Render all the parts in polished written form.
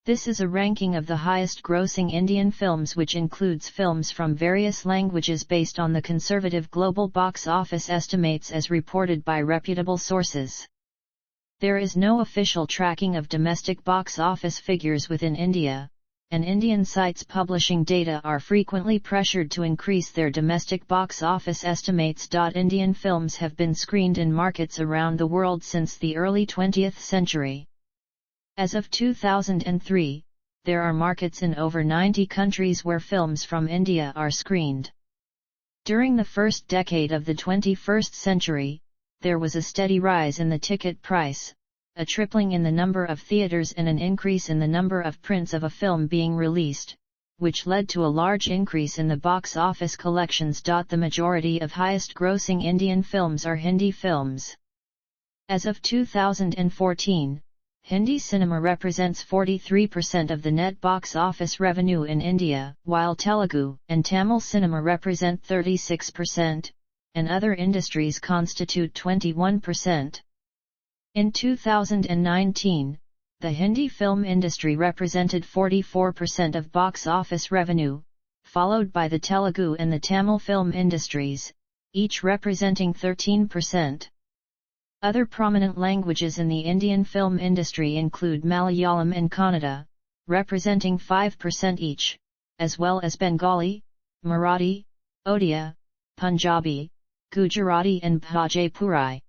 This is a ranking of the highest-grossing Indian films, which includes films from various languages based on the conservative global box office estimates as reported by reputable sources. There is no official tracking of domestic box office figures within India, and Indian sites publishing data are frequently pressured to increase their domestic box office estimates. Indian films have been screened in markets around the world since the early 20th century. As of 2003, there are markets in over 90 countries where films from India are screened. During the first decade of the 21st century, there was a steady rise in the ticket price, a tripling in the number of theaters and an increase in the number of prints of a film being released, which led to a large increase in the box office collections. The majority of highest-grossing Indian films are Hindi films. As of 2014, Hindi cinema represents 43% of the net box office revenue in India, while Telugu and Tamil cinema represent 36%, and other industries constitute 21%. In 2019, the Hindi film industry represented 44% of box office revenue, followed by the Telugu and the Tamil film industries, each representing 13%. Other prominent languages in the Indian film industry include Malayalam and Kannada, representing 5% each, as well as Bengali, Marathi, Odia, Punjabi, Gujarati and Bhojpuri.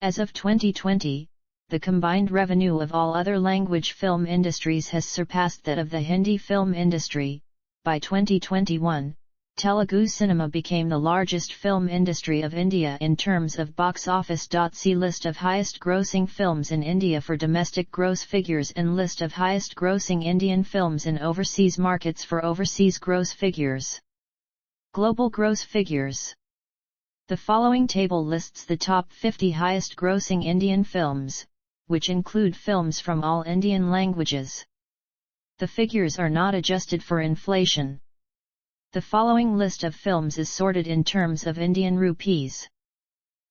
As of 2020, the combined revenue of all other language film industries has surpassed that of the Hindi film industry. By 2021, Telugu cinema became the largest film industry of India in terms of box office. See List of highest-grossing films in India for domestic gross figures and List of highest-grossing Indian films in overseas markets for overseas gross figures. Global gross figures. The following table lists the top 50 highest-grossing Indian films, which include films from all Indian languages. The figures are not adjusted for inflation. The following list of films is sorted in terms of Indian rupees.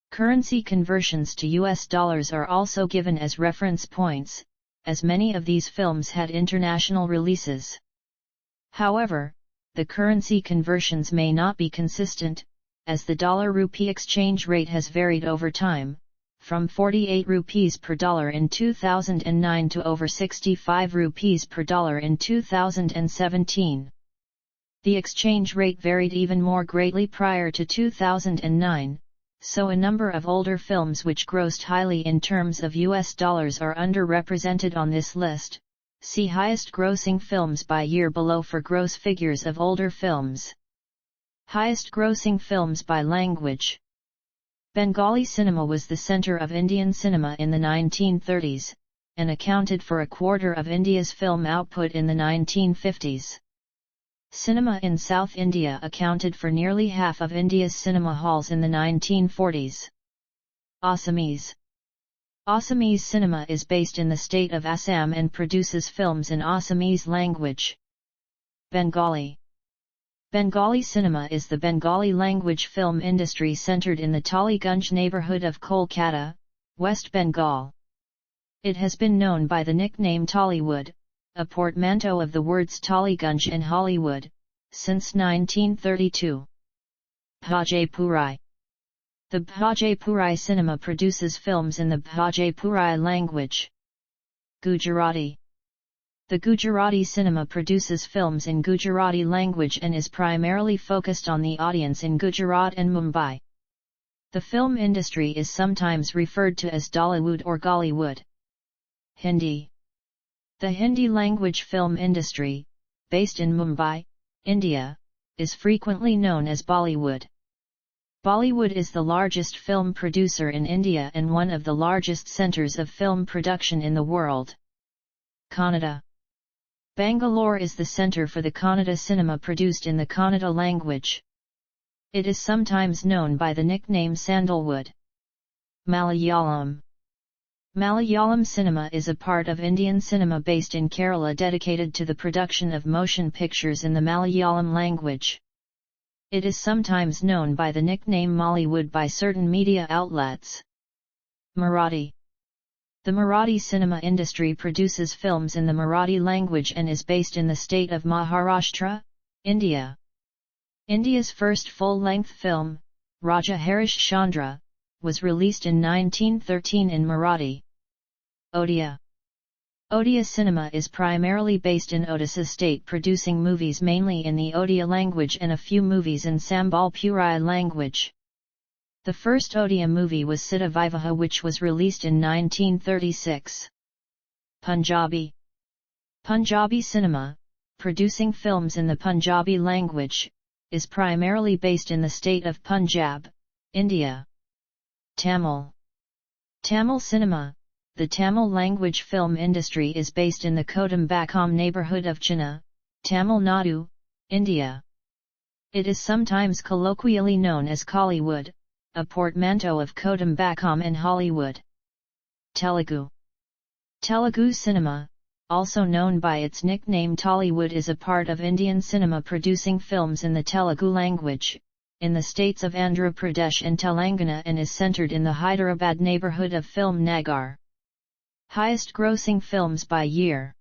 Currency conversions to US dollars are also given as reference points, as many of these films had international releases. However, the currency conversions may not be consistent, as the dollar-rupee exchange rate has varied over time, from 48 rupees per dollar in 2009 to over 65 rupees per dollar in 2017. The exchange rate varied even more greatly prior to 2009, so a number of older films which grossed highly in terms of US dollars are underrepresented on this list. See highest grossing films by year below for gross figures of older films. Highest grossing films by language. Bengali cinema was the center of Indian cinema in the 1930s, and accounted for a quarter of India's film output in the 1950s. Cinema in South India accounted for nearly half of India's cinema halls in the 1940s. Assamese. Assamese cinema is based in the state of Assam and produces films in Assamese language. Bengali. Bengali cinema is the Bengali language film industry centered in the Taligunj neighborhood of Kolkata, West Bengal. It has been known by the nickname Tollywood, a portmanteau of the words Taligunj and Hollywood, since 1932. Bhojpuri. The Bhojpuri cinema produces films in the Bhojpuri language. Gujarati. The Gujarati cinema produces films in Gujarati language and is primarily focused on the audience in Gujarat and Mumbai. The film industry is sometimes referred to as Dollywood or Gollywood. Hindi. The Hindi language film industry, based in Mumbai, India, is frequently known as Bollywood. Bollywood is the largest film producer in India and one of the largest centres of film production in the world. Kannada. Bangalore is the centre for the Kannada cinema produced in the Kannada language. It is sometimes known by the nickname Sandalwood. Malayalam. Malayalam cinema is a part of Indian cinema based in Kerala dedicated to the production of motion pictures in the Malayalam language. It is sometimes known by the nickname Mollywood by certain media outlets. Marathi. The Marathi cinema industry produces films in the Marathi language and is based in the state of Maharashtra, India. India's first full-length film, Raja Harish Chandra, was released in 1913 in Marathi. Odia. Odia cinema is primarily based in Odisha state, producing movies mainly in the Odia language and a few movies in Sambalpuri language. The first Odia movie was Sita Vivaha, which was released in 1936. Punjabi. Punjabi cinema, producing films in the Punjabi language, is primarily based in the state of Punjab, India. Tamil. Tamil cinema, the Tamil language film industry is based in the Kodambakkam neighbourhood of Chennai, Tamil Nadu, India. It is sometimes colloquially known as Kollywood, a portmanteau of Kodambakkam and Hollywood. Telugu. Telugu cinema, also known by its nickname Tollywood, is a part of Indian cinema producing films in the Telugu language, in the states of Andhra Pradesh and Telangana, and is centered in the Hyderabad neighbourhood of Film Nagar. Highest grossing films by year.